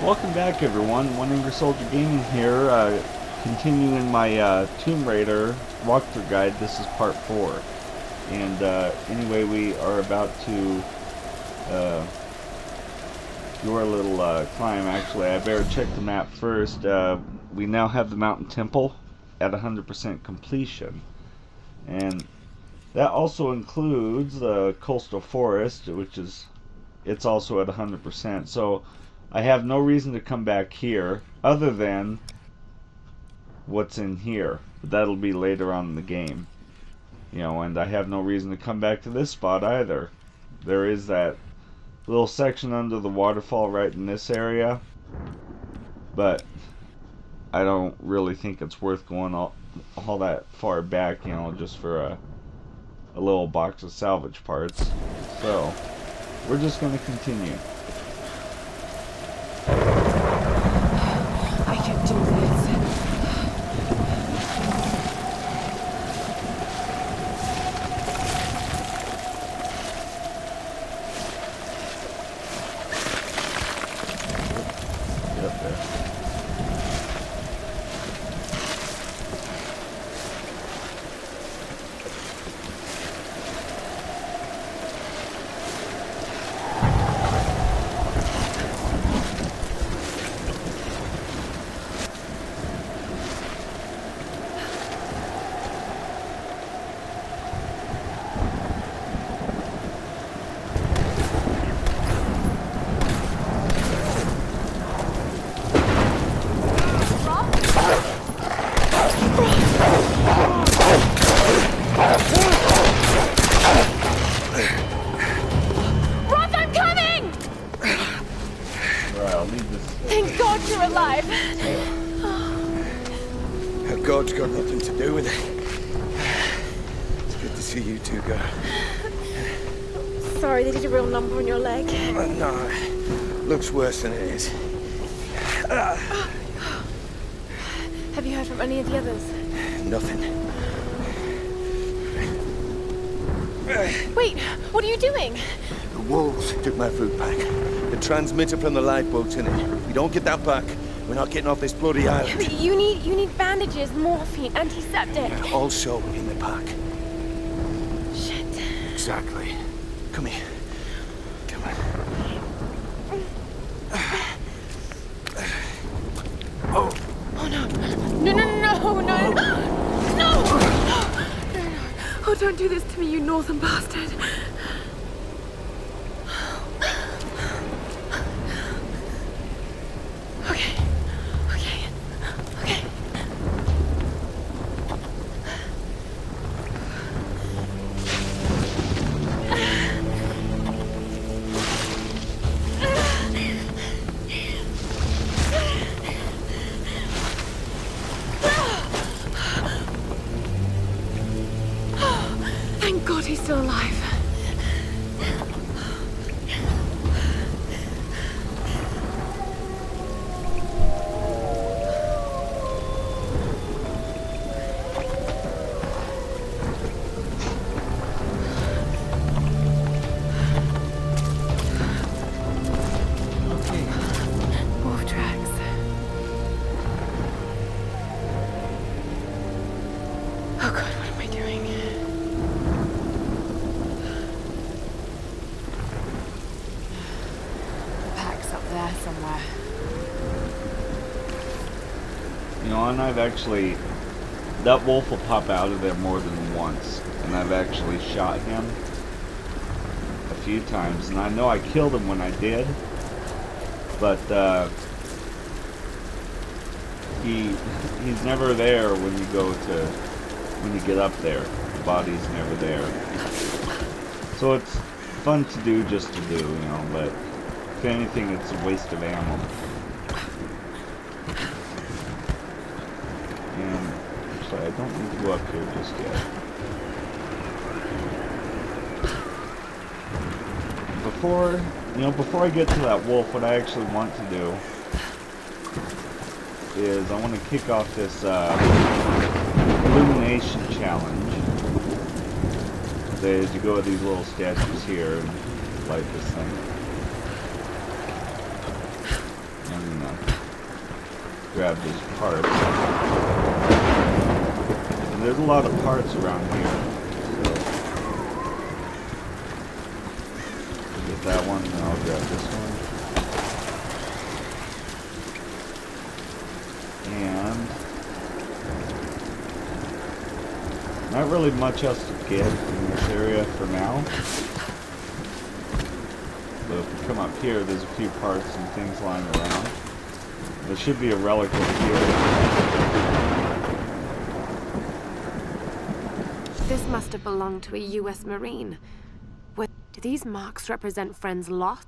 Welcome back, everyone. One Angry Soldier Gaming here, continuing my Tomb Raider walkthrough guide. This is part 4. And anyway, we are about to do our little climb. Actually, I better check the map first. We now have the Mountain Temple at 100% completion. And that also includes the Coastal Forest, which is, it's also at 100%. So I have no reason to come back here other than what's in here. But that'll be later on in the game. You know, and I have no reason to come back to this spot either. There is that little section under the waterfall right in this area, but I don't really think it's worth going all that far back, you know, just for a little box of salvage parts. So we're just going to continue. I can do this. Get up there. Thank God you're alive. God's got nothing to do with it. It's good to see you two go. Sorry, they did a real number on your leg. No, looks worse than it is. Have you heard from any of the others? Nothing. Wait, what are you doing? The wolves took my food pack. The transmitter from the lifeboat's in it. If we don't get that back, we're not getting off this bloody island. But you need bandages, morphine, antiseptic. Also in the pack. Shit. Exactly. Come here. Come on. Oh. Oh no. No! Oh, don't do this to me, you northern bastard. Okay. Thank God he's still alive. Wolf tracks. Oh God, what am I doing? Pack's up there somewhere. You know, and I've actually, that wolf will pop out of there more than once, and I've actually shot him a few times, and I know I killed him when I did, but he's never there when you get up there. The body's never there. So it's fun to do just to do, you know, but if anything, it's a waste of ammo. And actually, I don't need to go up here just yet. Before I get to that wolf, what I actually want to do is I want to kick off this illumination challenge. As you go to these little statues here and light this thing. I'm gonna grab these parts. And there's a lot of parts around here. So get that one, and I'll grab this one. And not really much else to get in this area for now. But if we come up here, there's a few parts and things lying around. There should be a relic over here. This must have belonged to a U.S. Marine. What, do these marks represent Friend's loss?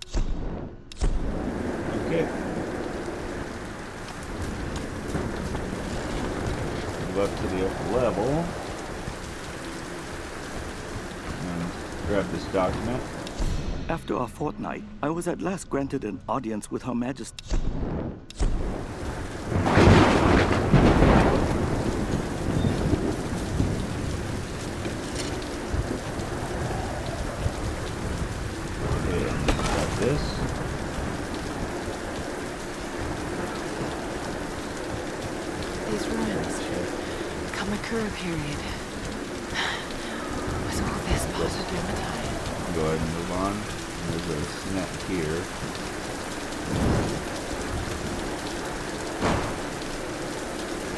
Okay. Move up to the upper level. And grab this document. After a fortnight, I was at last granted an audience with Her Majesty. This. These ruins. Kamakura period. Was all this part of Yamatai? Go ahead and move on. There's a net here.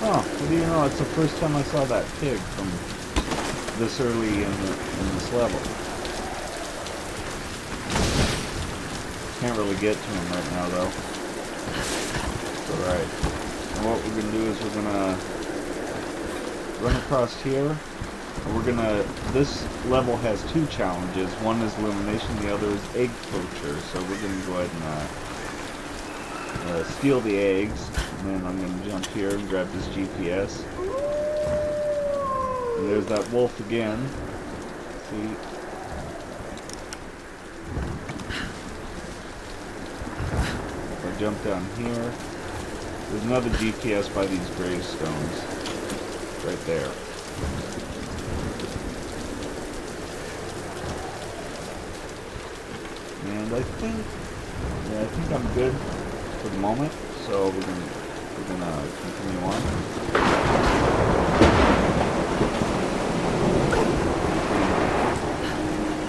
Oh, what do you know? It's the first time I saw that pig from this early in this level. Can't really get to him right now, though. Alright. And what we're gonna do is we're gonna run across here. And we're gonna. This level has two challenges. One is elimination, the other is egg poacher. So we're gonna go ahead and steal the eggs. And then I'm gonna jump here and grab this GPS. And there's that wolf again. See? Jump down here. There's another GPS by these gravestones. Right there. And I think I'm good for the moment. So we're gonna continue on.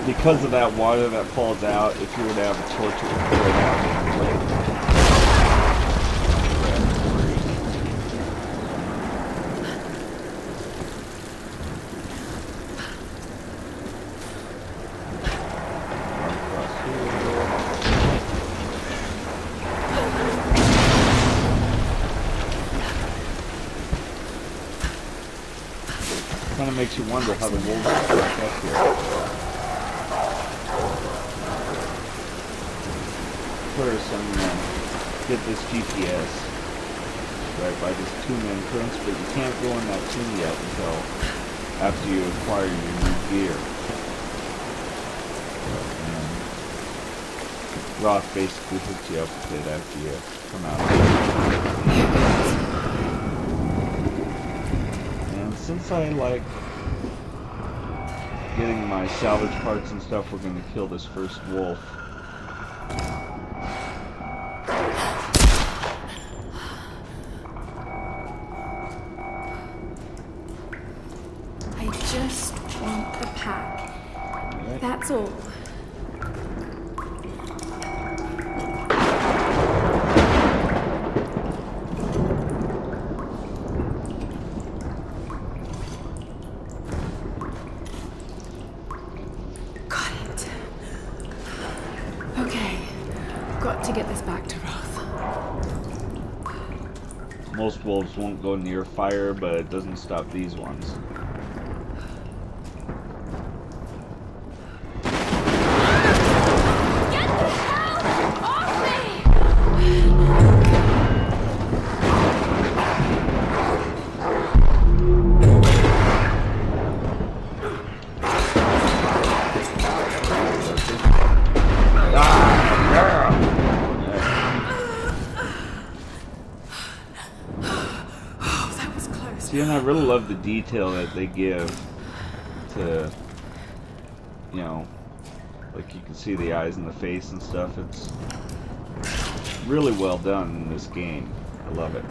Because of that water that falls out, if you were to have a torch, it would pour it out anyway. Kind of makes you wonder how the wolves got back up here. First, I'm gonna get this GPS right by this tomb entrance, but you can't go in that tomb yet until after you acquire your new gear. And Roth basically hooks you up with it after you come out of it. And since I like getting my salvage parts and stuff, we're gonna kill this first wolf. I just want the pack. Right. That's all. Got it. Okay. Got to get this back to Roth. Most wolves won't go near fire, but it doesn't stop these ones. See, and I really love the detail that they give to, you know, like you can see the eyes and the face and stuff. It's really well done in this game. I love it.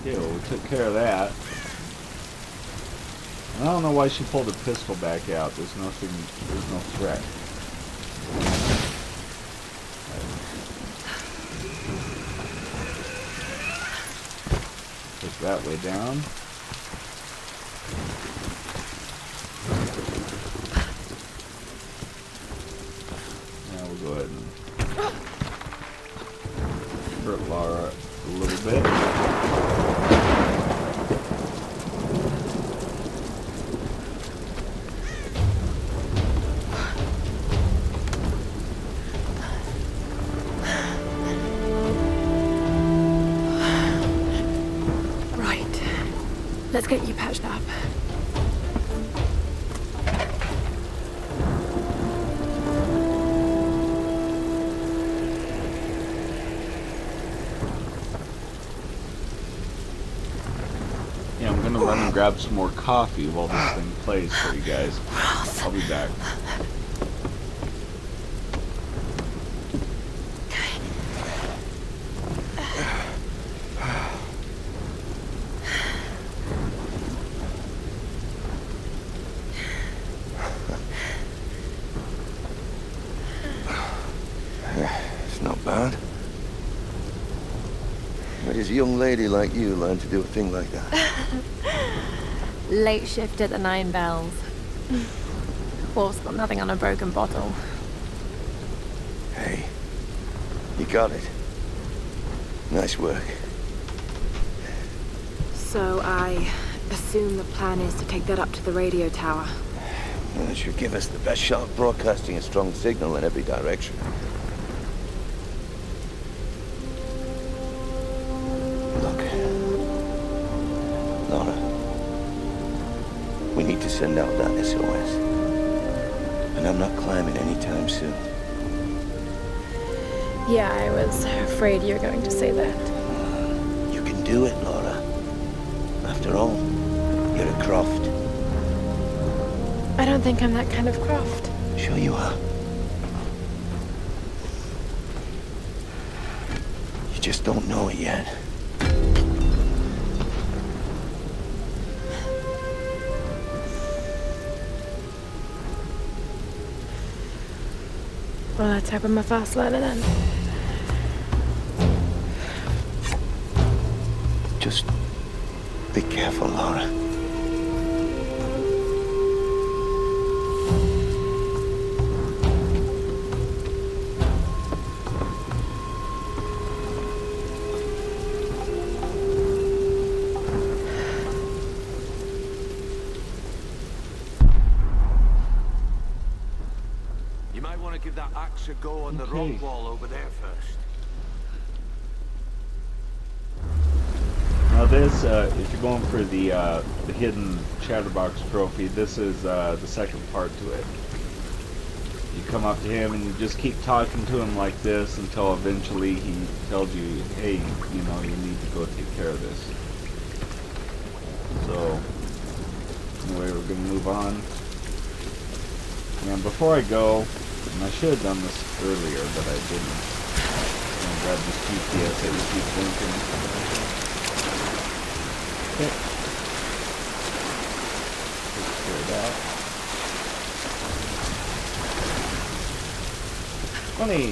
Yeah, well, we took care of that. I don't know why she pulled her pistol back out. There's no threat. Push that way down. Now we'll go ahead and hurt Lara a little bit. Let's get you patched up. Yeah, I'm gonna run and grab some more coffee while this thing plays for you guys. I'll be back. It's not bad. Where does a young lady like you learn to do a thing like that? Late shift at the Nine Bells. Wolf's got nothing on a broken bottle. Hey, you got it. Nice work. So I assume the plan is to take that up to the radio tower. Well, it should give us the best shot of broadcasting a strong signal in every direction. Look, Lara, we need to send out that SOS. And I'm not climbing anytime soon. Yeah, I was afraid you were going to say that. You can do it, Lara. After all, you're a Croft. I don't think I'm that kind of Croft. Sure you are. You just don't know it yet. Well, let's hope I'm a fast learner then. Just be careful, Lara. You might want to give that axe a go on the rock wall over there first. Now this, if you're going for the hidden Chatterbox trophy, this is the second part to it. You come up to him and you just keep talking to him like this until eventually he tells you, hey, you know, you need to go take care of this. So, anyway, we're going to move on. And before I go, and I should have done this earlier, but I didn't. I'm going to grab this GPS that you keep blinking. Okay. Take care of that. Funny.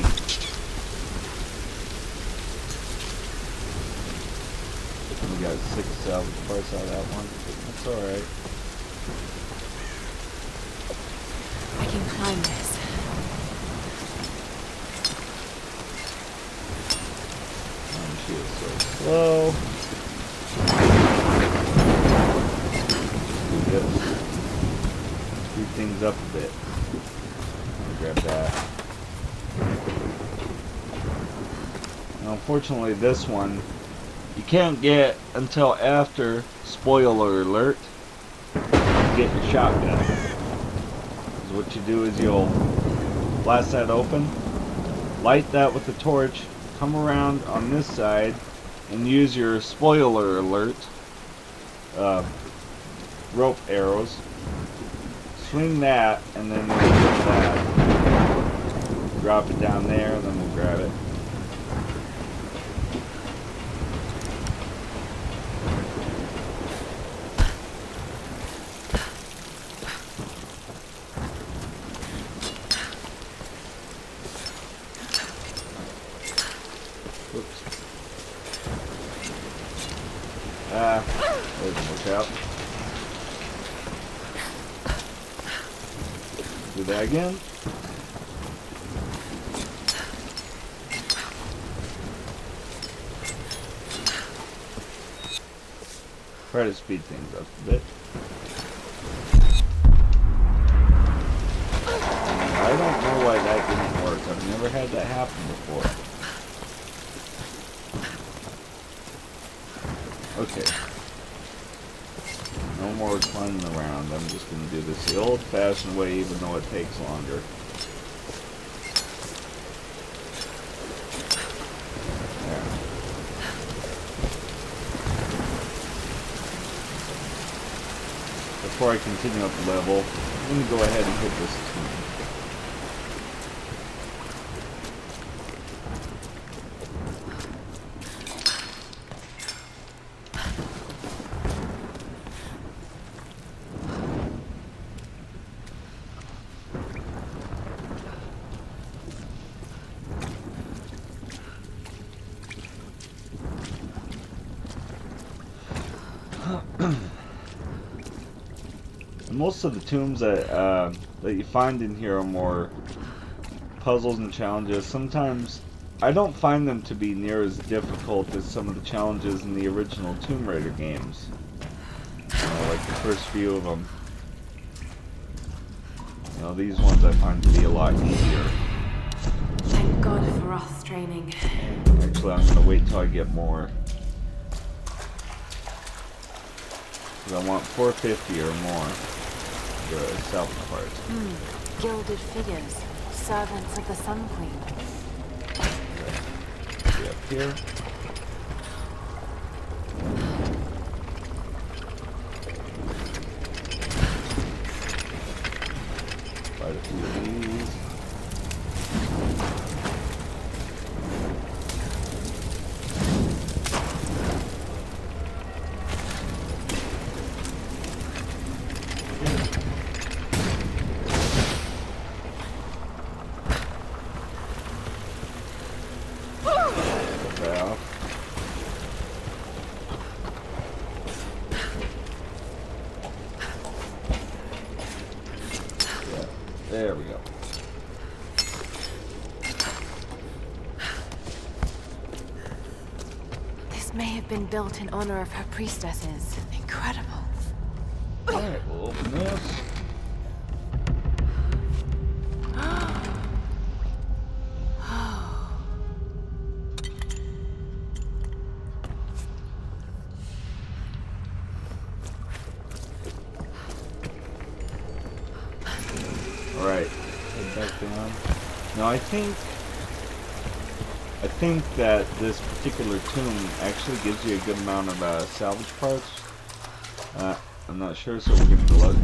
We got 6 salvage parts out of that one. That's alright. I can climb this. Oh, she is so slow. Do this. Speed things up a bit. Grab that. Now, unfortunately, this one you can't get until after, spoiler alert, you get your shotgun. So what you do is you'll blast that open, light that with the torch, come around on this side, and use your spoiler alert rope arrows. Swing that, and then we'll get that. Drop it down there, and then we'll grab it. Watch out. Do that again. Try to speed things up a bit. I don't know why that didn't work. I've never had that happen before. Okay. No more climbing around. I'm just going to do this the old-fashioned way, even though it takes longer. There. Before I continue up the level, I'm going to go ahead and hit this tomb. Most of the tombs that you find in here are more puzzles and challenges. Sometimes I don't find them to be near as difficult as some of the challenges in the original Tomb Raider games. Like the first few of them. These ones I find to be a lot easier. Thank God for Roth's training. Actually, I'm going to wait till I get more. Because I want 450 or more. The salvage parts. Gilded figures, servants of the Sun Queen. Okay. Up here. Quite a few of these. There we go. This may have been built in honor of her priestesses. Incredible. Alright, we'll open this. Alright, head back down. Now I think that this particular tomb actually gives you a good amount of salvage parts. I'm not sure, so we're gonna look.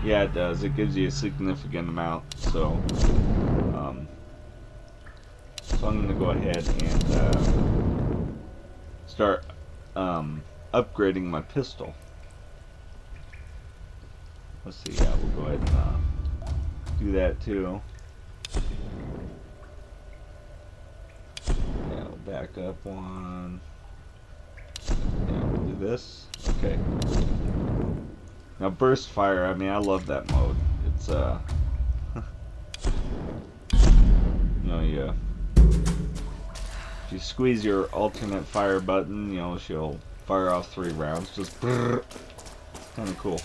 Yeah, it does. It gives you a significant amount. So, so I'm gonna go ahead and start upgrading my pistol. Let's see. Yeah, we'll go ahead and do that too. Yeah, we'll back up one. Yeah, we'll do this. Okay. Now burst fire. I mean, I love that mode. It's if you squeeze your alternate fire button, she'll fire off 3 rounds. Just kind of cool.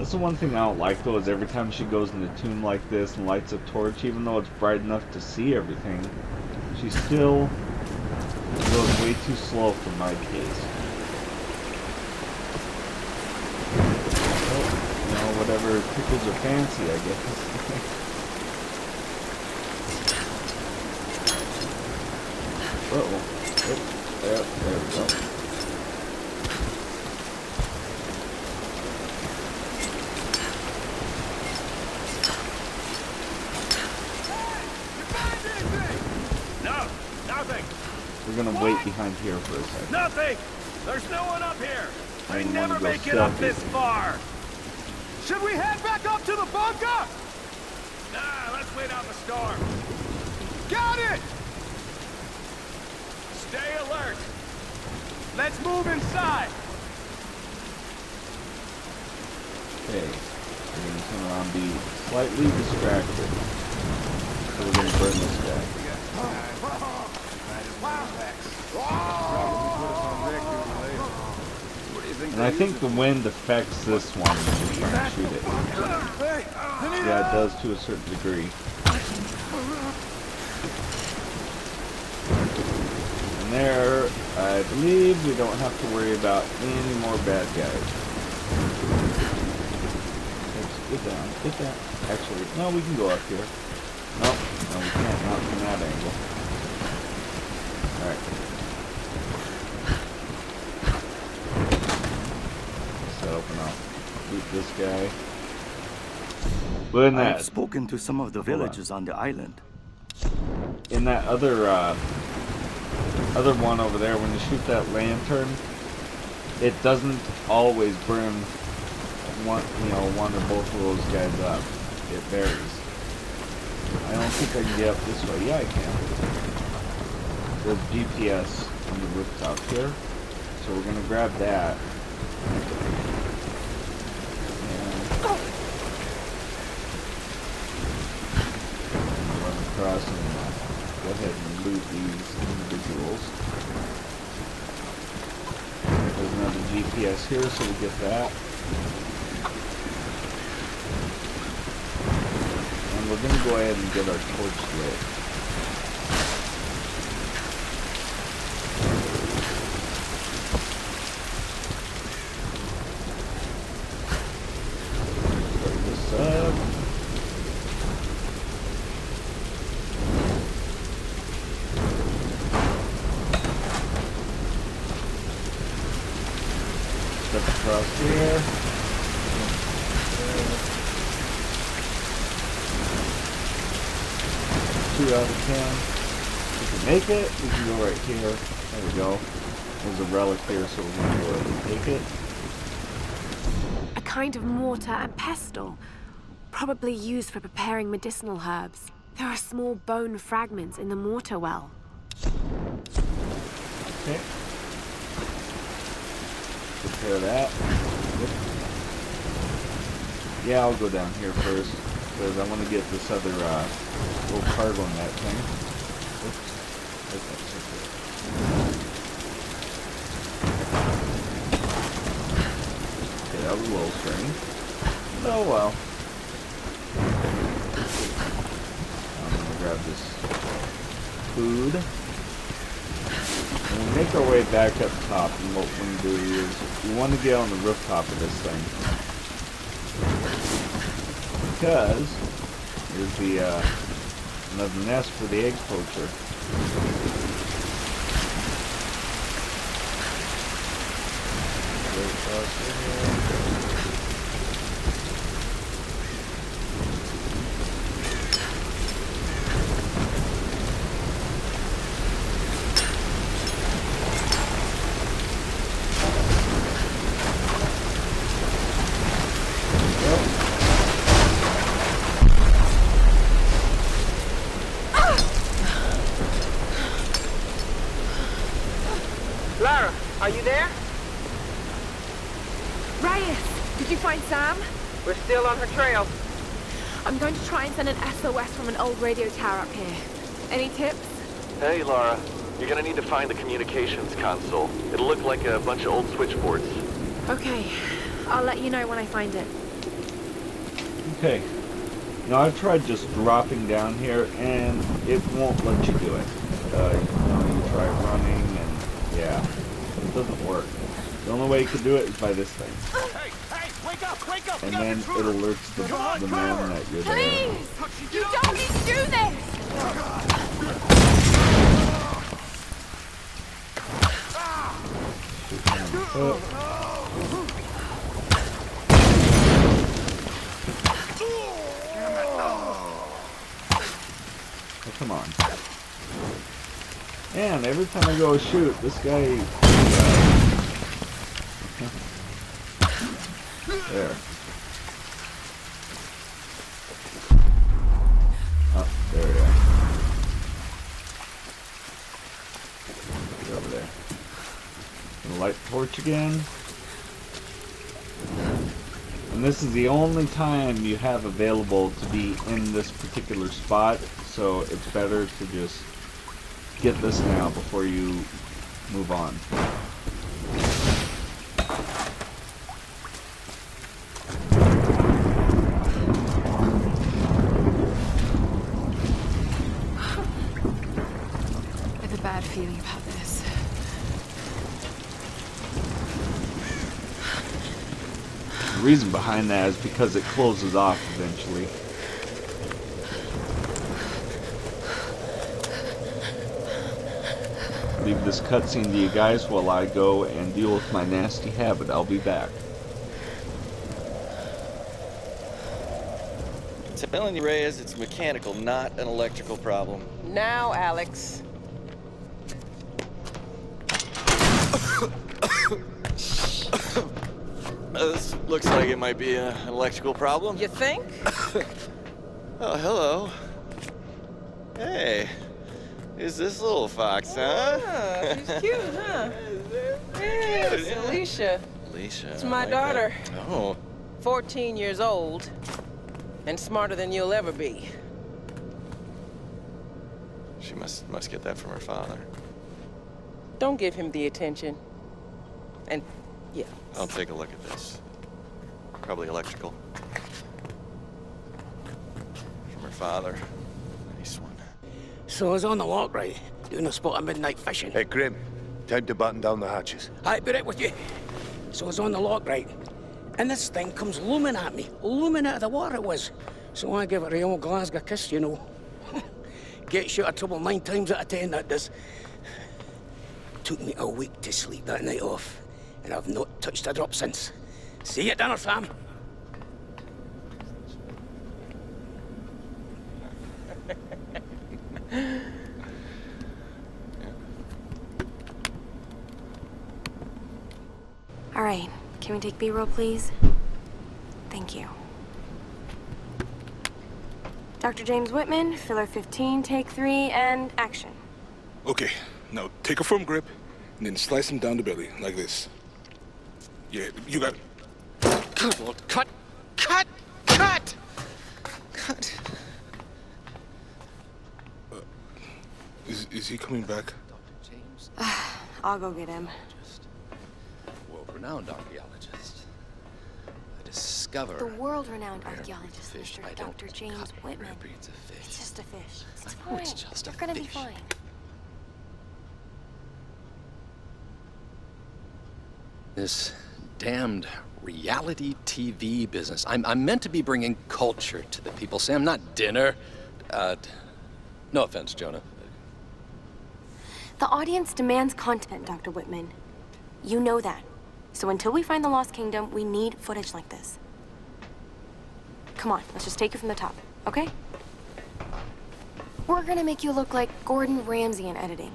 That's the one thing I don't like though, is every time she goes in the tomb like this and lights a torch, even though it's bright enough to see everything, she still goes way too slow for my case. Well, you know, whatever tickles her fancy, I guess. Uh-oh. Oh, there we go. We're gonna wait behind here for a second. Nothing! There's no one up here! I I wanna never go make it up stealthy. this far! Should we head back up to the bunker? Nah, let's wait out the storm. Got it! Stay alert! Let's move inside! Okay. We're gonna turn around and be slightly distracted. So we're gonna burn this guy. And I think the wind affects this one when you try and shoot it. Yeah, it does to a certain degree. And there, I believe we don't have to worry about any more bad guys. Let's get down, get down. Actually, no, we can go up here. Nope, no, we can't, not from that angle. Alright. Set up and I'll loot this guy. But in I've that, spoken to some of the villagers on the island. in that other one over there, when you shoot that lantern, it doesn't always burn one or both of those guys up. It varies. I don't think I can get up this way. Yeah, I can. There's GPS on the rooftop here, so we're gonna grab that. And run across and go ahead and loot these individuals. There's another GPS here, so we get that. And we're gonna go ahead and get our torch lit. Start this up. Step across here. Two out of 10. We can make it. We can go right here. There we go. There's a relic here, so we're gonna go ahead and take it. A kind of mortar and pestle, probably used for preparing medicinal herbs. There are small bone fragments in the mortar well. Okay. Prepare that. Yep. Yeah, I'll go down here first, because I want to get this other little cargo in that thing. Oops. Okay, that was a little strange. Oh well. I'm gonna grab this food. When we make our way back up top, and what we're going to do is we want to get on the rooftop of this thing. Because there's the another nest for the egg poacher. Go across here. Lara, are you there? Reyes, did you find Sam? We're still on her trail. I'm going to try and send an SOS from an old radio tower up here. Any tips? Hey, Lara. You're gonna need to find the communications console. It'll look like a bunch of old switchboards. Okay, I'll let you know when I find it. Okay. Now I've tried just dropping down here, and it won't let you do it. You try running, and yeah, it doesn't work. The only way you can do it is by this thing. Hey, wake up, wake up! And then it alerts the man that you're there. Please! You don't need to do this! Oh, come on. And every time I go shoot, this guy... there. Oh, there we are. Get over there. Gonna light the torch again. And this is the only time you have available to be in this particular spot, so it's better to just get this now before you move on. I have a bad feeling about this. The reason behind that is because it closes off eventually. Leave this cutscene to you guys while I go and deal with my nasty habit. I'll be back. Telling you, Reyes, it's mechanical, not an electrical problem. Now, Alex. This looks like it might be an electrical problem. You think? Oh, hello. Hey, who's this little fox, huh? Ah, she's cute, huh? Yeah, it's Alicia. Alicia. It's I my like daughter. that. Oh. 14 years old. And smarter than you'll ever be. She must get that from her father. Don't give him the attention. And, yeah. I'll take a look at this. Probably electrical. From her father. Nice one. So I was on the lock, right? Doing a spot of midnight fishing. Hey, Grim. Time to batten down the hatches. I'd be right with you. So I was on the lock, right? And this thing comes looming at me. Looming out of the water it was. So I give it a old Glasgow kiss, you know. Gets you out of trouble 9 times out of 10, that does. Took me a week to sleep that night off. And I've not touched a drop since. See you at dinner, fam. All right, can we take B-roll, please? Thank you. Dr. James Whitman, filler 15, take 3, and action. Okay, now take a firm grip and then slice him down the belly, like this. Yeah, you got it. Good Lord, cut! Cut! Cut! Cut! Is he coming back? I'll go get him. World-renowned archaeologist. I discover The world-renowned rare archaeologist, fish. I Mr. don't Dr. James cut Whitman. rare breeds of fish. It's just a fish. It's I fine. know it's just a You're gonna be fish. fine. This damned reality TV business. I'm meant to be bringing culture to the people, Sam, not dinner. No offense, Jonah. The audience demands content, Dr. Whitman. You know that. So until we find the Lost Kingdom, we need footage like this. Come on, let's just take it from the top, okay? We're gonna make you look like Gordon Ramsay in editing.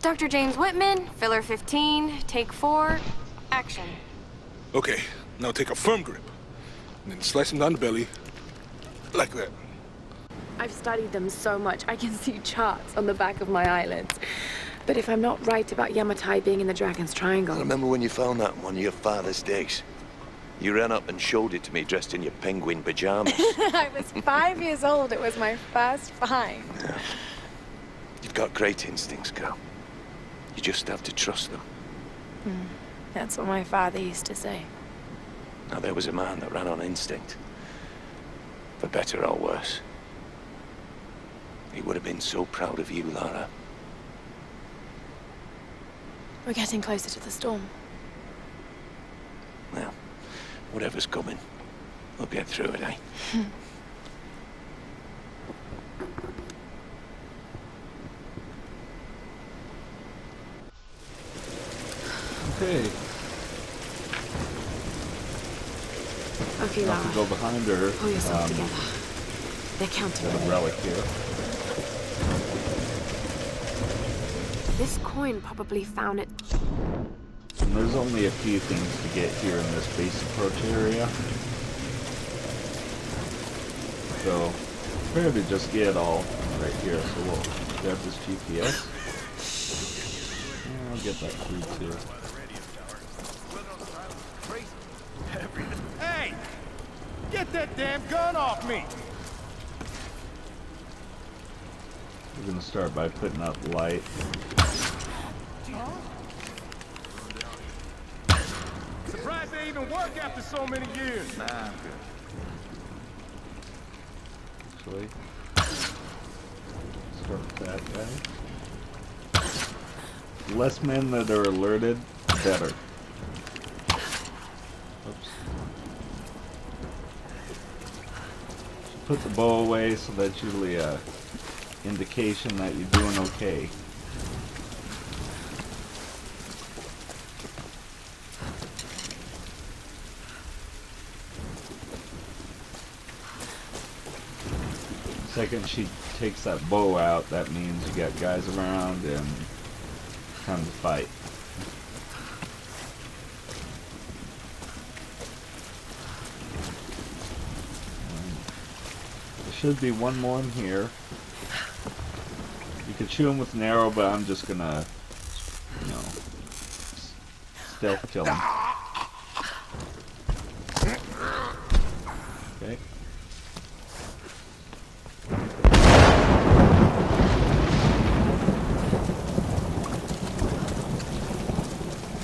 Dr. James Whitman, filler 15, take 4, action. Okay, now take a firm grip and then slice him down the belly, like that. I've studied them so much, I can see charts on the back of my eyelids. But if I'm not right about Yamatai being in the Dragon's Triangle... I remember when you found that in one of your father's digs. You ran up and showed it to me dressed in your penguin pajamas. I was 5 years old. It was my first find. Yeah. You've got great instincts, girl. You just have to trust them. That's what my father used to say. Now, there was a man that ran on instinct. For better or worse. He would have been so proud of you, Lara. We're getting closer to the storm. Well, whatever's coming, we'll get through it, eh? Okay. Okay, Have to Lara. go behind her. Pull yourself together. They're counting Got on a you. relic here. This coin probably found it. And there's only a few things to get here in this base approach area. So, prepare to just get all right here. So we'll grab this GPS. And I'll get that food too. Hey! Get that damn gun off me! We're gonna start by putting up light. Surprised they even work after so many years. Nah, I'm good. Actually, start with that guy. Less men that are alerted, better. Oops. Put the bow away, so that's usually a indication that you're doing okay. Second she takes that bow out, that means you got guys around and time to fight. There should be one more in here. You could shoot him with an arrow, but I'm just gonna, you know, stealth kill him. Okay.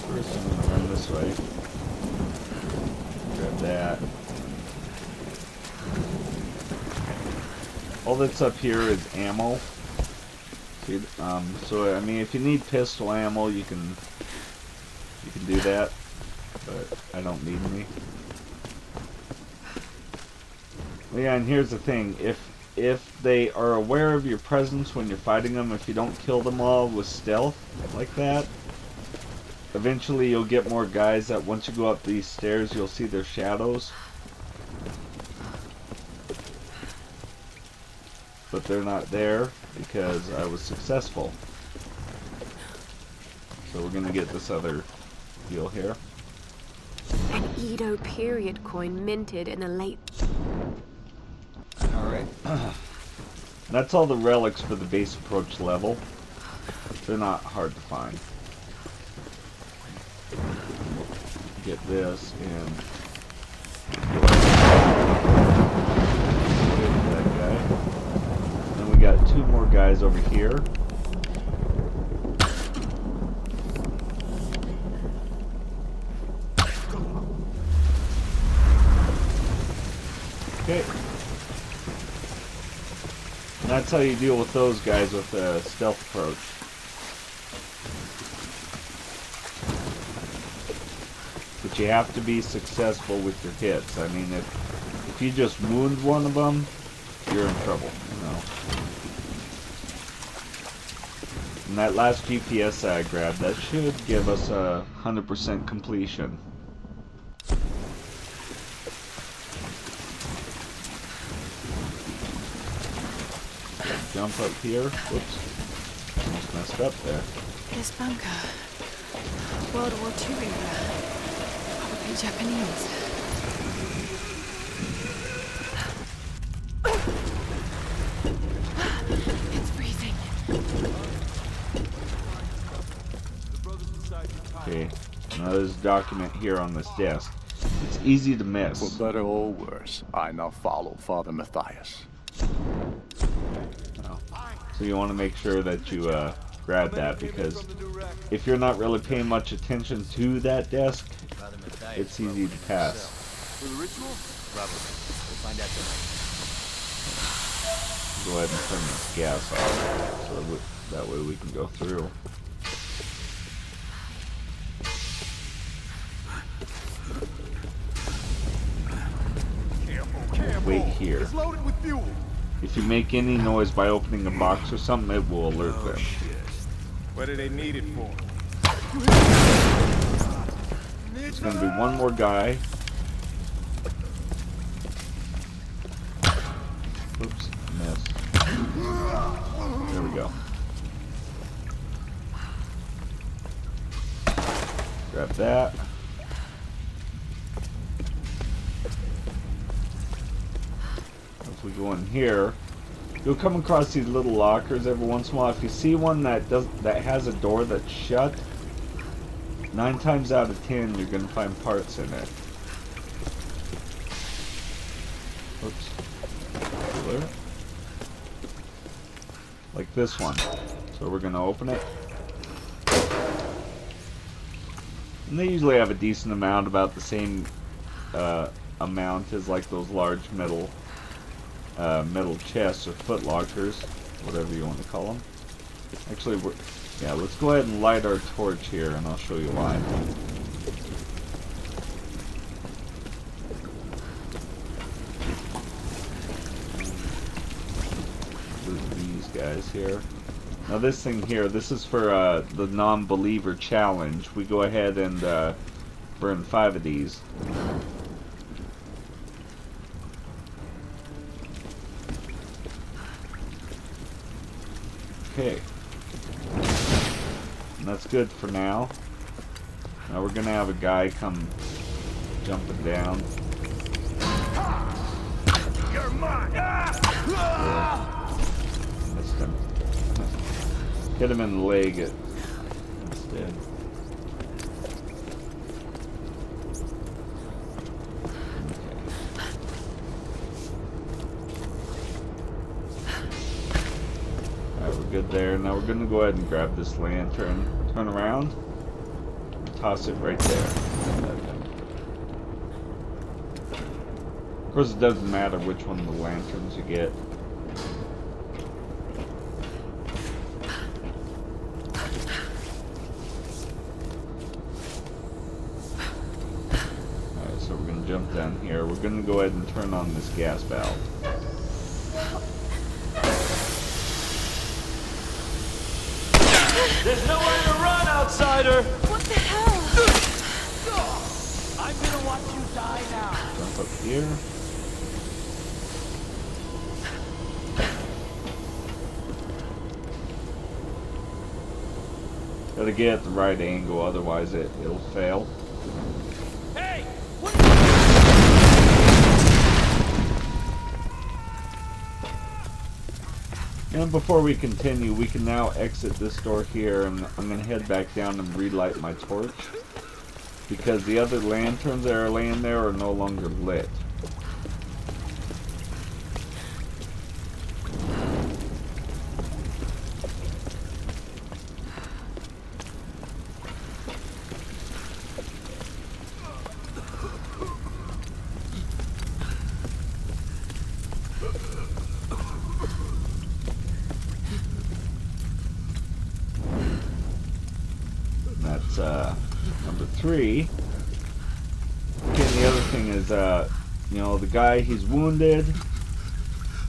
First I'm gonna run this way. Grab that. All that's up here is ammo. So I mean, if you need pistol ammo, you can do that, but I don't need any. Yeah, and here's the thing: if they are aware of your presence when you're fighting them, if you don't kill them all with stealth like that, eventually you'll get more guys that once you go up these stairs, you'll see their shadows. But they're not there because I was successful. So we're gonna get this other deal here. An Edo period coin minted in the late... Alright. That's all the relics for the base approach level. They're not hard to find. Get this and... that guy. Then we got two more guys over here. Okay. And that's how you deal with those guys with a stealth approach. But you have to be successful with your hits. I mean, if you just wound one of them, you're in trouble, you know. And that last GPS I grabbed, that should give us a 100% completion. Jump up here. Whoops. Almost messed up there. This bunker. World War II era. Probably Japanese. It's freezing. Okay. Now there's a document here on this desk. It's easy to miss. For better or worse, I now follow Father Matthias. So you want to make sure that you grab that, because if you're not really paying much attention to that desk, it's easy to pass. For the ritual? Probably. We'll find out tonight. Go ahead and turn this gas off, so that way we can go through. Wait here. It's loaded with fuel. If you make any noise by opening a box or something, it will alert them. What do they need it for? There's gonna be one more guy. Oops, missed. There we go. Grab that. As we go in here, you'll come across these little lockers every once in a while. If you see one that has a door that's shut, 9 times out of 10 you're gonna find parts in it. Oops. Cooler. Like this one. So we're gonna open it. And they usually have a decent amount, about the same amount as like those large metal chests or foot lockers, whatever you want to call them. Actually, let's go ahead and light our torch here, and I'll show you why. These guys here. Now this thing here, this is for the non-believer challenge. We go ahead and burn 5 of these. Okay. And that's good for now. Now we're gonna have a guy come jumping down. You're mine. Missed him. Hit him in the leg instead. Good there. Now we're going to go ahead and grab this lantern, turn around, and toss it right there. Of course, it doesn't matter which one of the lanterns you get. Alright, so we're going to jump down here. We're going to go ahead and turn on this gas valve. There's nowhere to run, outsider! What the hell? I'm gonna watch you die now. Jump up here. Gotta get at the right angle, otherwise it'll fail. Hey! What? And before we continue, we can now exit this door here, and I'm going to head back down and relight my torch, because the other lanterns that are laying there are no longer lit. That's number 3. Okay, and the other thing is, you know, the guy, he's wounded,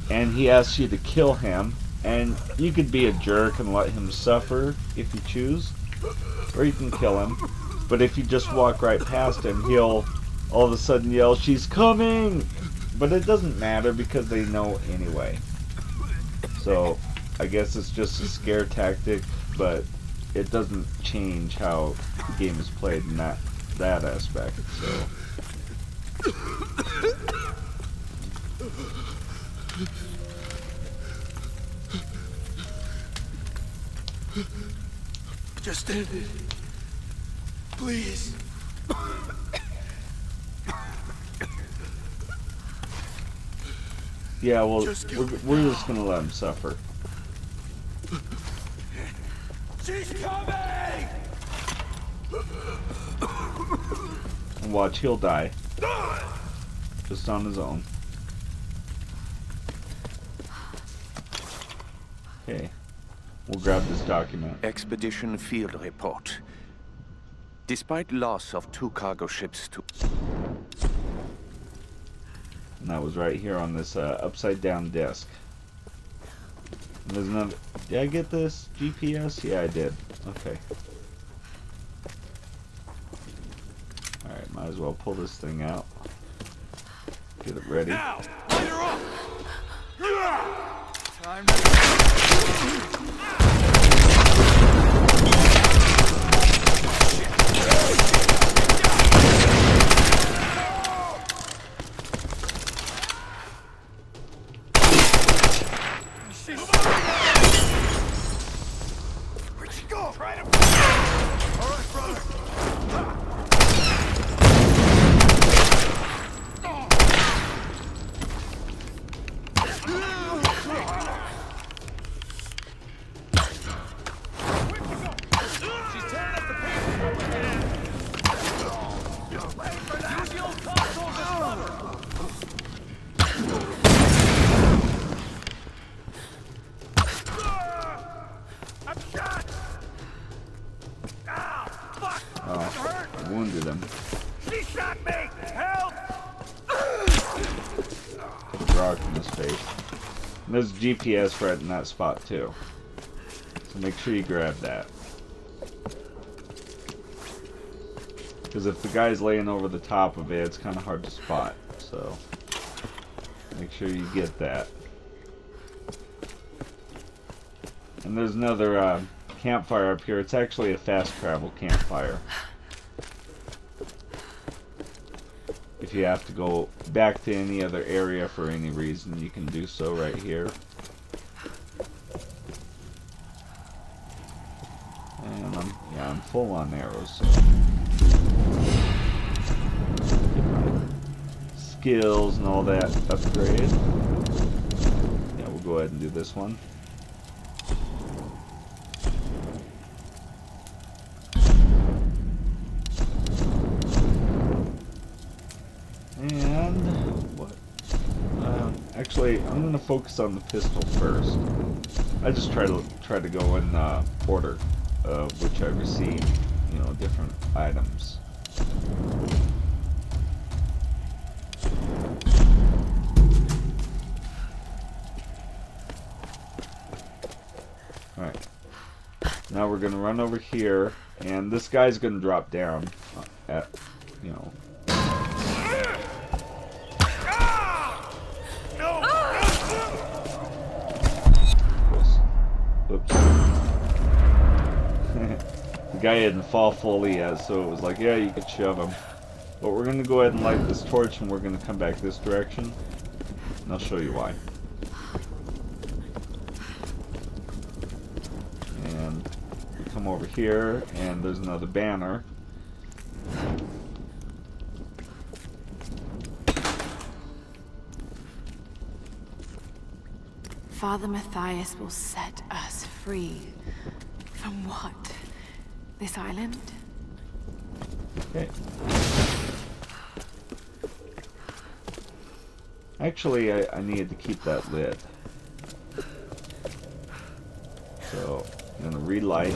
and he asks you to kill him, and you could be a jerk and let him suffer if you choose, or you can kill him. But if you just walk right past him, he'll all of a sudden yell, "She's coming!" But it doesn't matter because they know anyway. So I guess it's just a scare tactic, but it doesn't change how the game is played in that aspect. So just end it, please. yeah, well, we're just gonna let him suffer. She's coming! And watch, he'll die. just on his own. Okay, we'll grab this document. Expedition field report. Despite loss of 2 cargo ships to... And that was right here on this upside down disc. And there's another... Did I get this GPS? Yeah, I did. Okay. Alright, might as well pull this thing out. Get it ready. Now, fire up! Time Where'd she go? Try to... All right, brother. Wounded him. She shot me! Help! Put a rock in his face. And there's GPS right in that spot too. So make sure you grab that. Because if the guy's laying over the top of it, it's kind of hard to spot. So make sure you get that. And there's another campfire up here. It's actually a fast travel campfire. If you have to go back to any other area for any reason, you can do so right here. And I'm full on arrows. So. Get my skills and all that upgrade. Yeah, we'll go ahead and do this one. And what? Actually, I'm gonna focus on the pistol first. I just try to go in order of which I receive, you know, different items. All right. Now we're gonna run over here, and this guy's gonna drop down at, you know. Oops. The guy didn't fall fully yet, so it was like, yeah, you could shove him. But we're going to go ahead and light this torch, and we're going to come back this direction. And I'll show you why. And we come over here, and there's another banner. Father Matthias will set us free. From what? This island? Okay. Actually, I needed to keep that lit. So, I'm going to relight.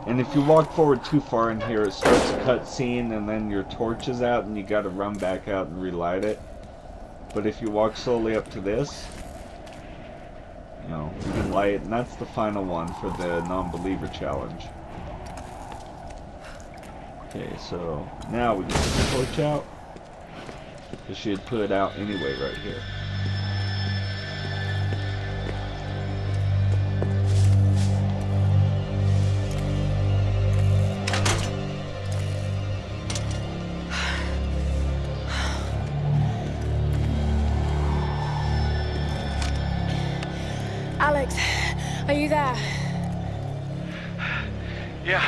And if you walk forward too far in here, it starts a cutscene, and then your torch is out, and you got to run back out and relight it. But if you walk slowly up to this, you know, you can light it, and that's the final one for the non-believer challenge. Okay, so now we get the torch out, because she had put it out anyway right here. Alex, are you there? Yeah.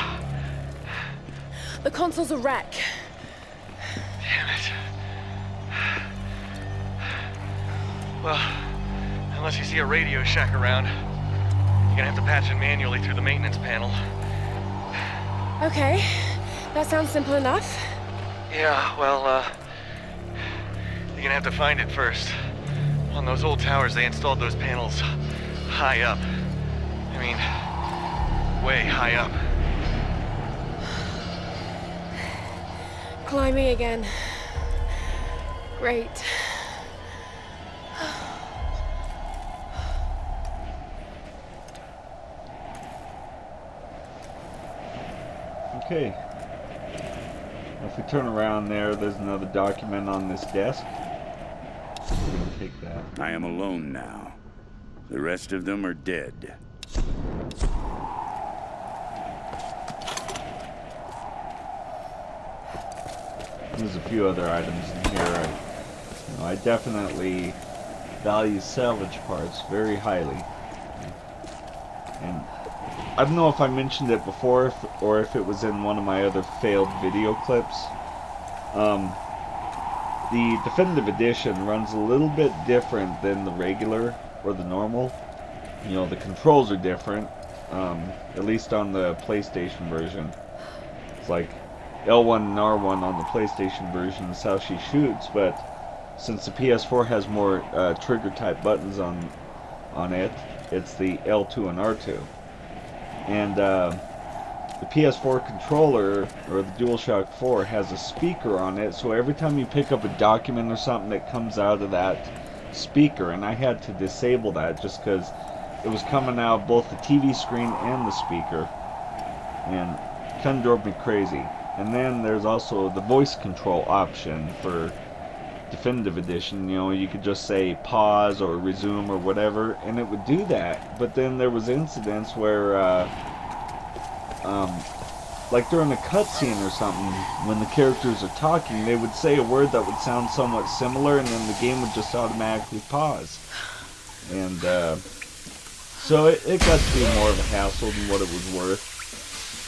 The console's a wreck. Damn it. Well, unless you see a Radio Shack around, you're gonna have to patch it manually through the maintenance panel. Okay, that sounds simple enough. Yeah, well, you're gonna have to find it first. On those old towers, they installed those panels high up. I mean, way high up. Climbing again. Great. Okay. If we turn around there's another document on this desk. We're gonna take that. I am alone now. The rest of them are dead. There's a few other items in here. I definitely value salvage parts very highly. And I don't know if I mentioned it before or if it was in one of my other failed video clips. The Definitive Edition runs a little bit different than the regular or the normal. You know, the controls are different, at least on the PlayStation version. It's like L1 and R1 on the PlayStation version is how she shoots, but since the PS4 has more trigger type buttons on it, it's the L2 and R2. And the PS4 controller, or the DualShock 4, has a speaker on it, so every time you pick up a document or something that comes out of that speaker, and I had to disable that just because it was coming out of both the TV screen and the speaker, and it kind of drove me crazy. And then there's also the voice control option for Definitive Edition. You know, you could just say pause or resume or whatever, and it would do that. But then there was incidents where like during a cutscene or something, when the characters are talking, they would say a word that would sound somewhat similar, and then the game would just automatically pause. And so it got to be more of a hassle than what it was worth.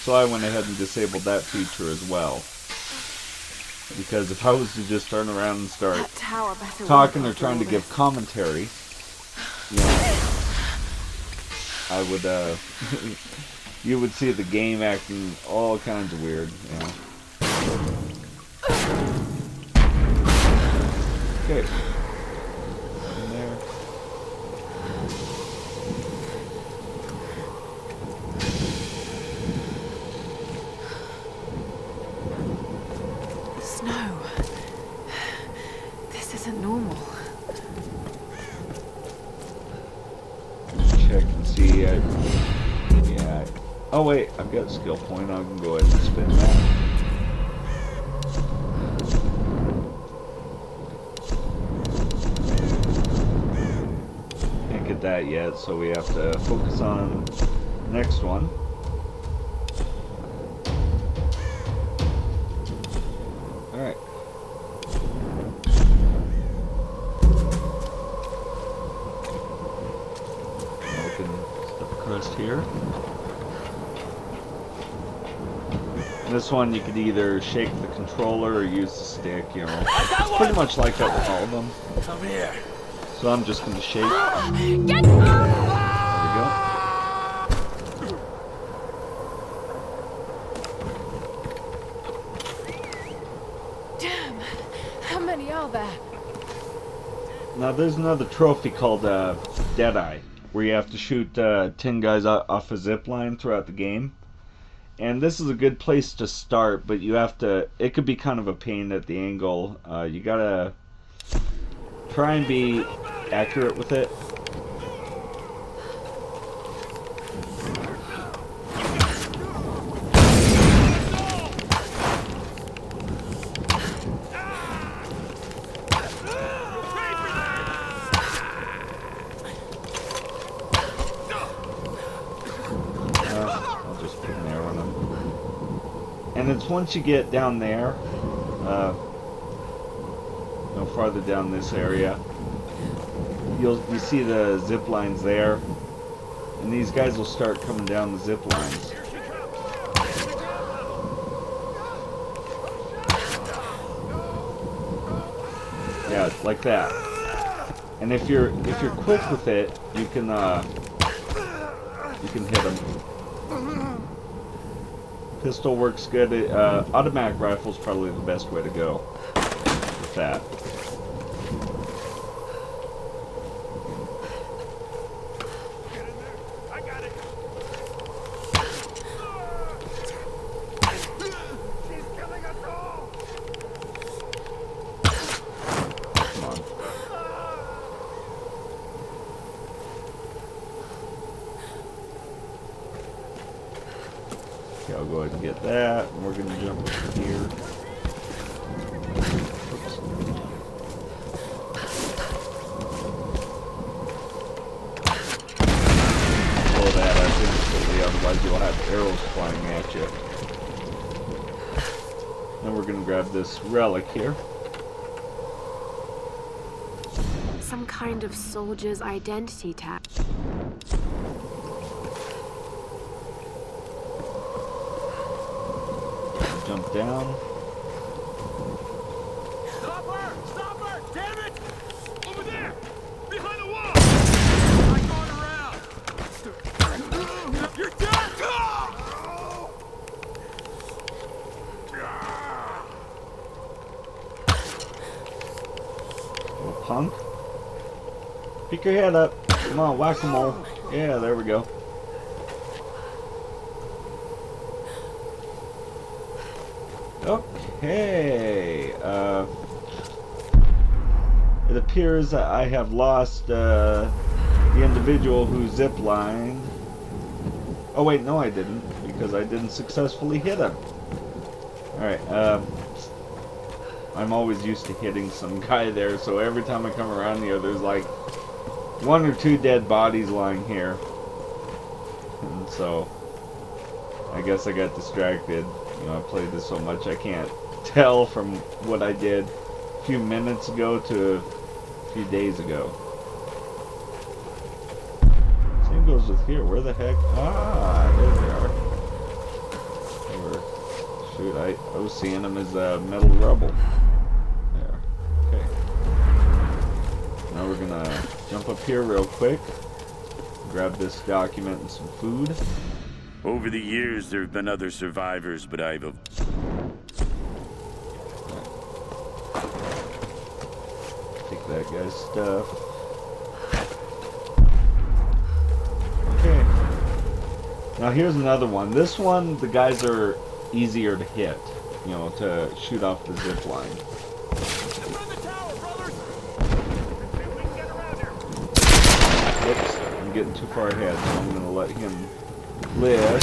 So I went ahead and disabled that feature as well. Because if I was to just turn around and start talking or trying to give commentary, you know, I would, you would see the game acting all kinds of weird, you know. Okay. In there. Snow. This isn't normal. Check and see. Yeah. Oh wait, I've got a skill point. I can go ahead and spin that. Can't get that yet, so we have to focus on the next one. Alright. Now we can step across here. This one you could either shake the controller or use the stick, you know. It's pretty much like that with all of them. Come here. So I'm just gonna shake. Get There we go. Damn. How many are there? Now there's another trophy called Deadeye, where you have to shoot 10 guys off a zip line throughout the game. And this is a good place to start, but you have to, it could be kind of a pain at the angle. You gotta try and be accurate with it. And it's once you get down there, no farther down this area, you see the zip lines there, and these guys will start coming down the zip lines. Yeah, like that. And if you're quick with it, you can hit them. Pistol works good. Automatic rifle's probably the best way to go with that. Okay, I'll go ahead and get that, and we're gonna jump over here. Oops. Pull that up instantly, otherwise you'll have arrows flying at you. Then we're gonna grab this relic here. Some kind of soldier's identity tag. Jump down. Stop her! Stop her! Damn it! Over there! Behind the wall! I'm going around! You're dead! Little punk. Pick your head up. Come on, whack-a-mole. Yeah, there we go. Okay. It appears that I have lost the individual who ziplined. Oh wait, no I didn't, because I didn't successfully hit him. Alright, I'm always used to hitting some guy there, so every time I come around here, there's like 1 or 2 dead bodies lying here. And so, I guess I got distracted. You know, I played this so much I can't tell from what I did a few minutes ago to a few days ago. Same goes with here. Where the heck? Ah, there they are. Shoot, I was seeing them as metal rubble. There. Okay. Now we're gonna jump up here real quick. Grab this document and some food. Over the years, there have been other survivors, but I've... Take that guy's stuff. Okay. Now here's another one. This one, the guys are easier to hit, you know, to shoot off the zip line. Oops, I'm getting too far ahead, so I'm gonna let him live.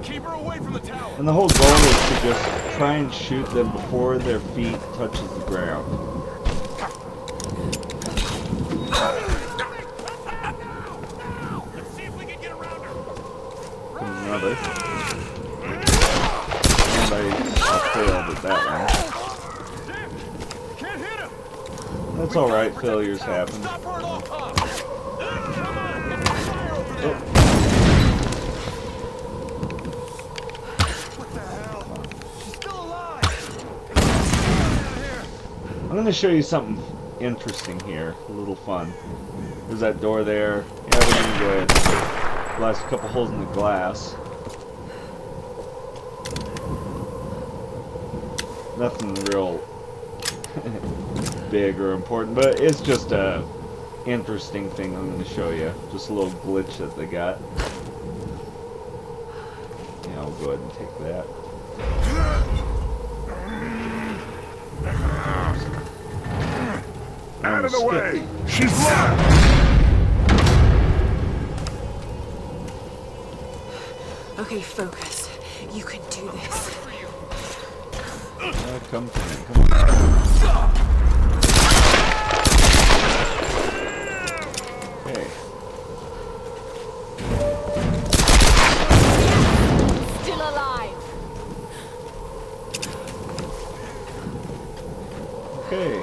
Keep her away from the tower. And the whole goal is to just try and shoot them before their feet touches the ground. Let's see if we can get around her. Comes another. And I failed at that one. Can't hit him. That's alright, failures happen. Stop her at all costs. I'm going to show you something interesting here, a little fun. There's that door there. Yeah, we're going to go ahead and blast a couple holes in the glass. Nothing real big or important, but it's just a interesting thing I'm going to show you. Just a little glitch that they got. Yeah, I'll go ahead and take that. Out of the way! She's locked! Okay, focus. You can do this. Come to me, come on. Okay. Still alive. Okay.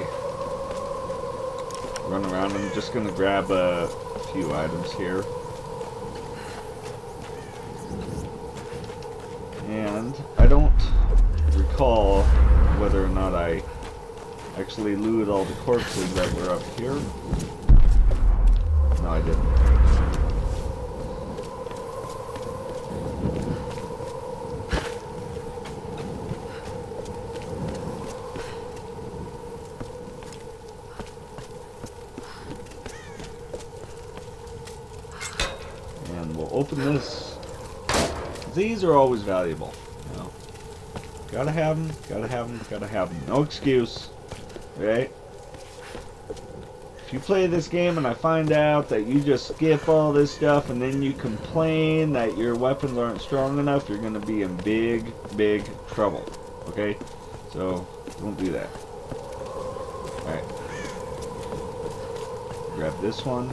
Run around. I'm just gonna grab a few items here. And I don't recall whether or not I actually looted all the corpses that were up here. No, I didn't. open this. These are always valuable. You know. Gotta have them, gotta have them, gotta have them. No excuse. Right? If you play this game and I find out that you just skip all this stuff and then you complain that your weapons aren't strong enough, you're gonna be in big, big trouble. Okay? So, don't do that. Alright. Grab this one.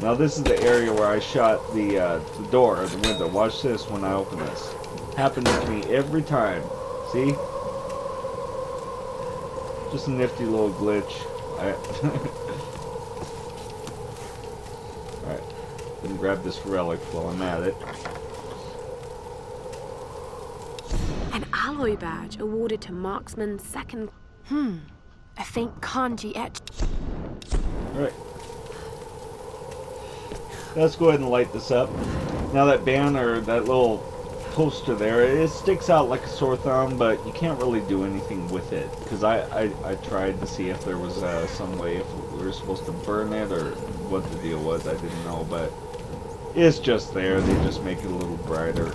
Now this is the area where I shot the door, or the window. Watch this when I open this. Happens to me every time. See? Just a nifty little glitch. Alright. Then grab this relic while I'm at it. An alloy badge awarded to marksman's second... A faint kanji etched... Alright. Let's go ahead and light this up. Now that banner, that little poster there, it sticks out like a sore thumb, but you can't really do anything with it. Because I tried to see if there was some way if we were supposed to burn it or what the deal was. I didn't know, but it's just there. They just make it a little brighter.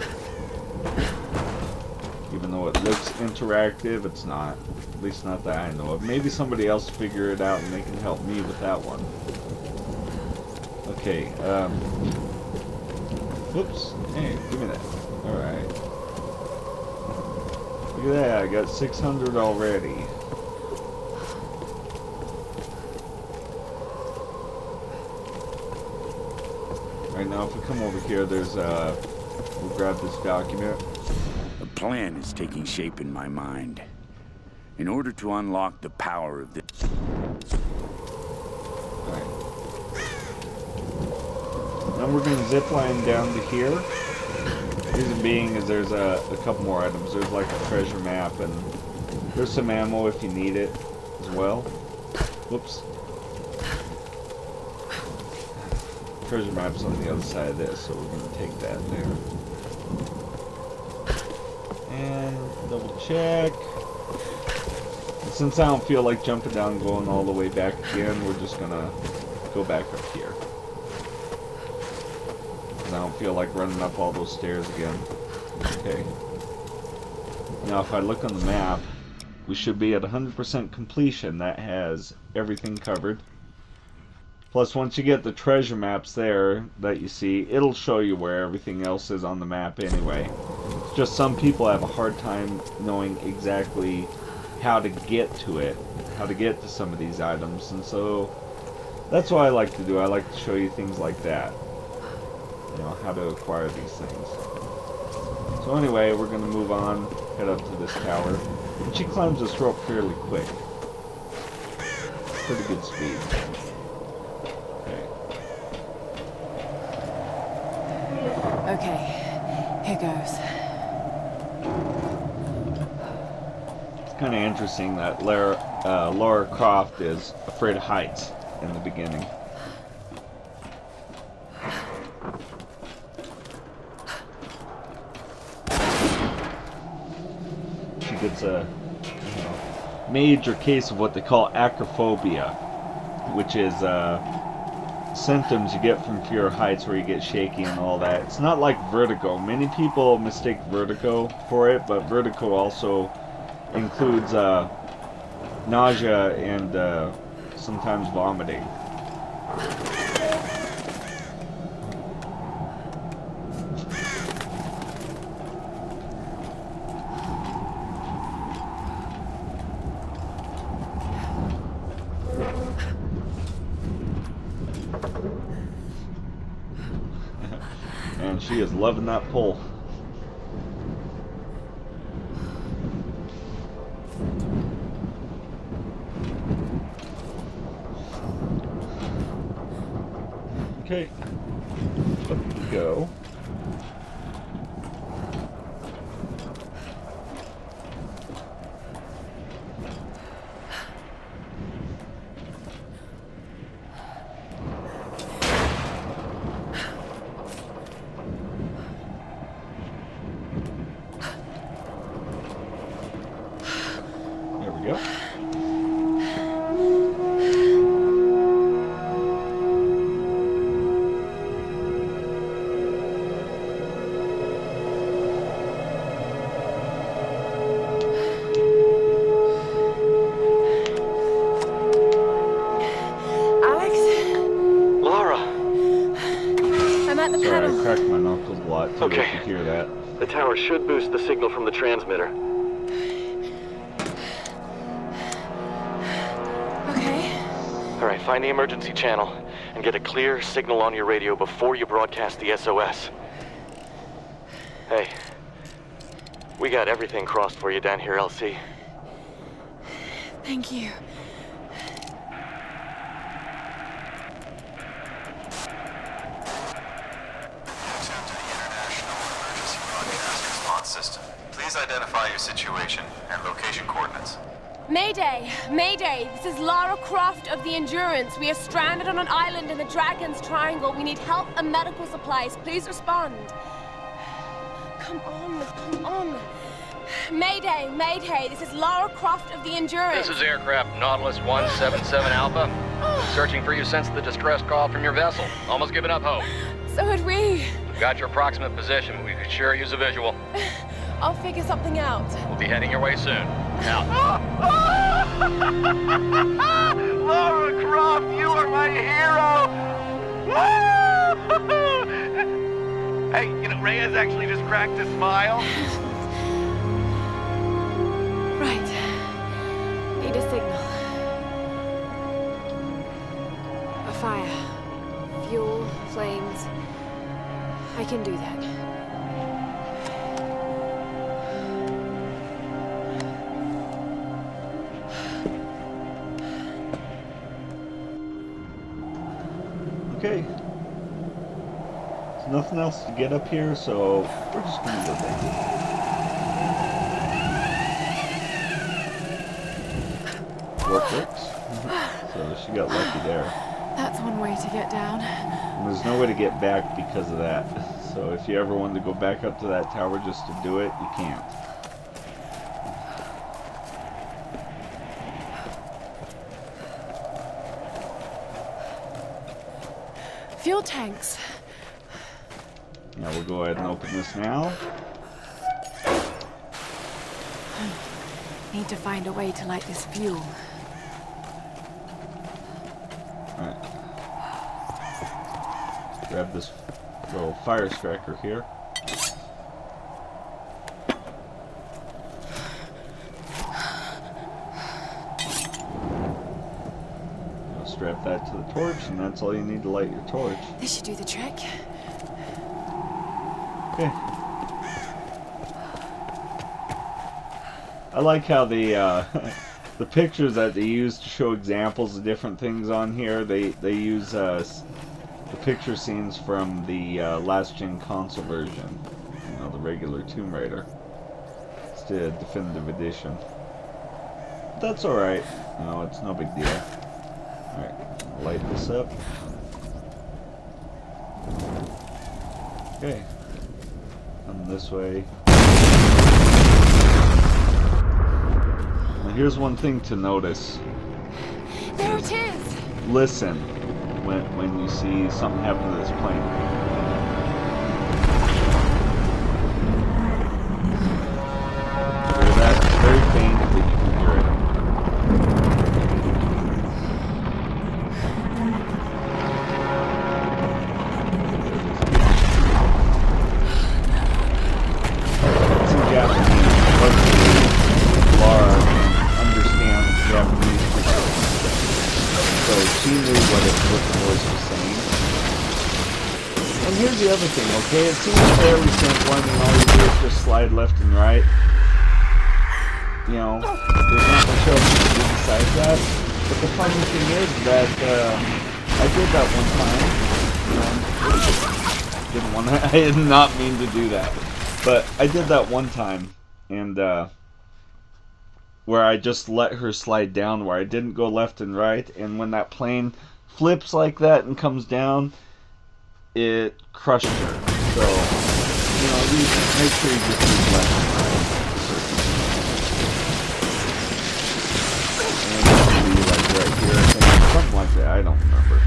Even though it looks interactive, it's not. At least not that I know of. Maybe somebody else figure it out and they can help me with that one. Okay, whoops. Hey, give me that. Alright. Look at that, I got 600 already. Right now, if we come over here, there's, we'll grab this document. A plan is taking shape in my mind. In order to unlock the power of this... Now we're going to zip line down to here. Reason being is there's a couple more items. There's like a treasure map and there's some ammo if you need it as well. Whoops. Treasure map's on the other side of this, so we're going to take that there. And double check. And since I don't feel like jumping down and going all the way back again, we're just going to go back up here. I don't feel like running up all those stairs again. Okay. Now if I look on the map, we should be at 100% completion. That has everything covered. Plus once you get the treasure maps there that you see, it'll show you where everything else is on the map anyway. It's just some people have a hard time knowing exactly how to get to it, how to get to some of these items, and so that's what I like to do. I like to show you things like that. You know, how to acquire these things. So anyway, we're going to move on, head up to this tower. And she climbs this rope fairly quick. Pretty good speed. Okay, here goes. It's kind of interesting that Lara Croft is afraid of heights in the beginning. It's a major case of what they call acrophobia, which is symptoms you get from fear of heights where you get shaky and all that. It's not like vertigo. Many people mistake vertigo for it, but vertigo also includes nausea and sometimes vomiting. And she is loving that pull. Okay, up we go. Sorry, I cracked my knuckles a lot too. Okay. If you hear that. The tower should boost the signal from the transmitter. Okay. All right, find the emergency channel and get a clear signal on your radio before you broadcast the SOS. Hey, we got everything crossed for you down here, LC. Thank you. System. Please identify your situation and location coordinates. Mayday! Mayday! This is Lara Croft of the Endurance. We are stranded on an island in the Dragon's Triangle. We need help and medical supplies. Please respond. Come on, come on. Mayday! Mayday! This is Lara Croft of the Endurance. This is aircraft Nautilus 177 Alpha. Searching for you since the distress call from your vessel. Almost given up hope. So had we. We've got your approximate position, but we could sure use a visual. I'll figure something out. We'll be heading your way soon. Out. Lara Croft, you are my hero! Hey, you know, Reyes actually just cracked a smile. Right. Need a signal. A fire. Fuel, flames. I can do that. Okay. There's nothing else to get up here, so we're just gonna go back. Works. So she got lucky there. That's one way to get down. And there's no way to get back because of that. So if you ever wanted to go back up to that tower just to do it, you can't. Fuel tanks. Now we'll go ahead and open this now. Need to find a way to light this fuel. Alright. Grab this little fire striker here. Now strap that to the torch, and that's all you need to light your torch. This should do the trick. Okay. I like how the the pictures that they use to show examples of different things on here. They use the picture scenes from the last gen console version, you know, the regular Tomb Raider. It's the definitive edition. But that's all right. No, it's no big deal. All right, light this up. Okay. Come this way. Now here's one thing to notice. There it is! Listen when you see something happen to this plane. Hear that? It's very faint, but you can hear it. It's in Japanese. Luckily, Lara understands Japanese for sure. So she knew what the voice was saying. And here's the other thing, okay? It seems fairly simple. I mean, all you do is just slide left and right. You know, there's not much else to do besides that. But the funny thing is that I did that one time. I did not mean to do that. But I did that one time. And, where I just let her slide down, where I didn't go left and right, and when that plane flips like that and comes down, it crushed her. So, you know, you make sure you just use left and right. And it should be like right here, I think, something like that, I don't remember.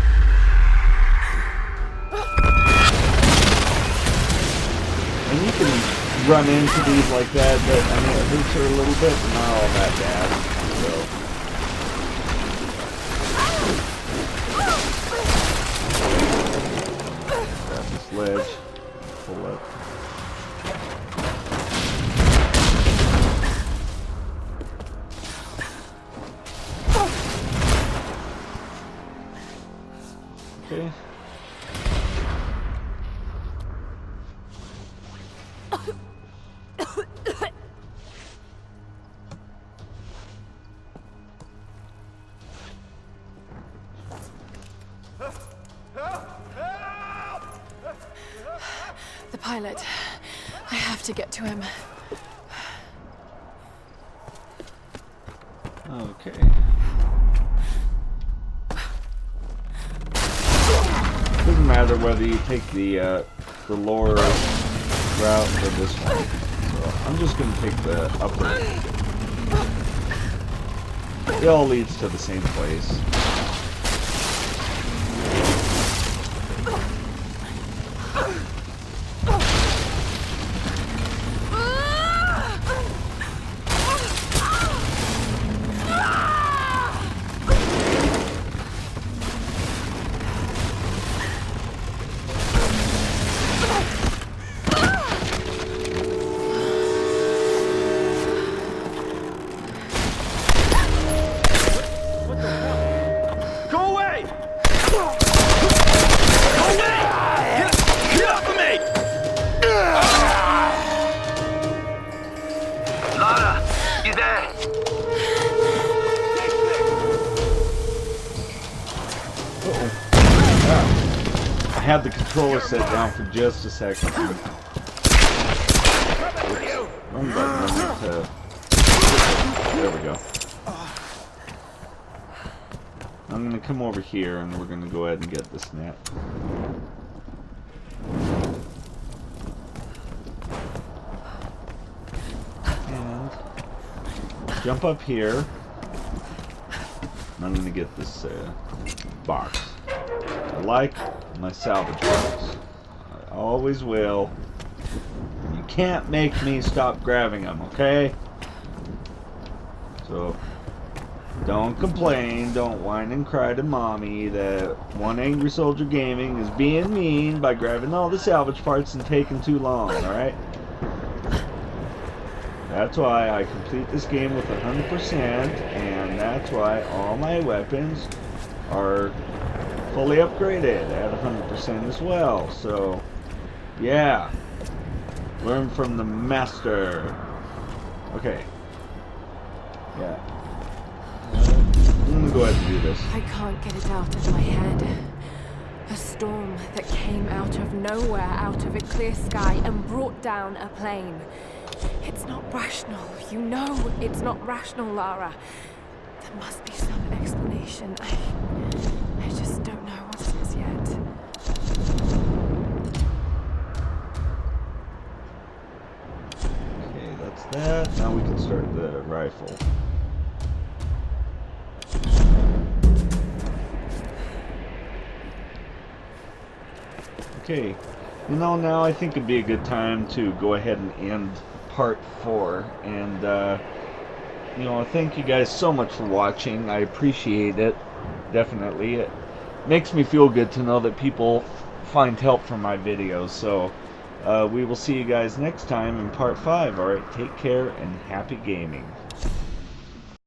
And you can run into these like that, but I mean, it hurts her a little bit, but not all that bad. So grab this ledge. Okay. The pilot. I have to get to him. Okay. Doesn't matter whether you take the lower route or this one. So I'm just gonna take the upper. It all leads to the same place. I had the controller set down for just a second. Wrong button. There we go. I'm gonna come over here and we're gonna go ahead and get this net. And jump up here. And I'm gonna get this box. I like my salvage box. I always will. You can't make me stop grabbing them, okay? So, don't complain, don't whine and cry to mommy that One Angry Soldier Gaming is being mean by grabbing all the salvage parts and taking too long, alright? That's why I complete this game with 100%, and that's why all my weapons are fully upgraded at 100% as well. So, yeah. Learn from the master. Okay. Yeah. I'm gonna go ahead and do this. I can't get it out of my head. A storm that came out of nowhere, out of a clear sky, and brought down a plane. It's not rational. You know it's not rational, Lara. There must be some explanation. I just don't know what it is yet. Okay, that's that. Now we can start the rifle. Okay, you know, now I think it'd be a good time to go ahead and end part 4. And, you know, thank you guys so much for watching. I appreciate it. Definitely. It makes me feel good to know that people find help from my videos. So, we will see you guys next time in part 5. Alright, take care and happy gaming.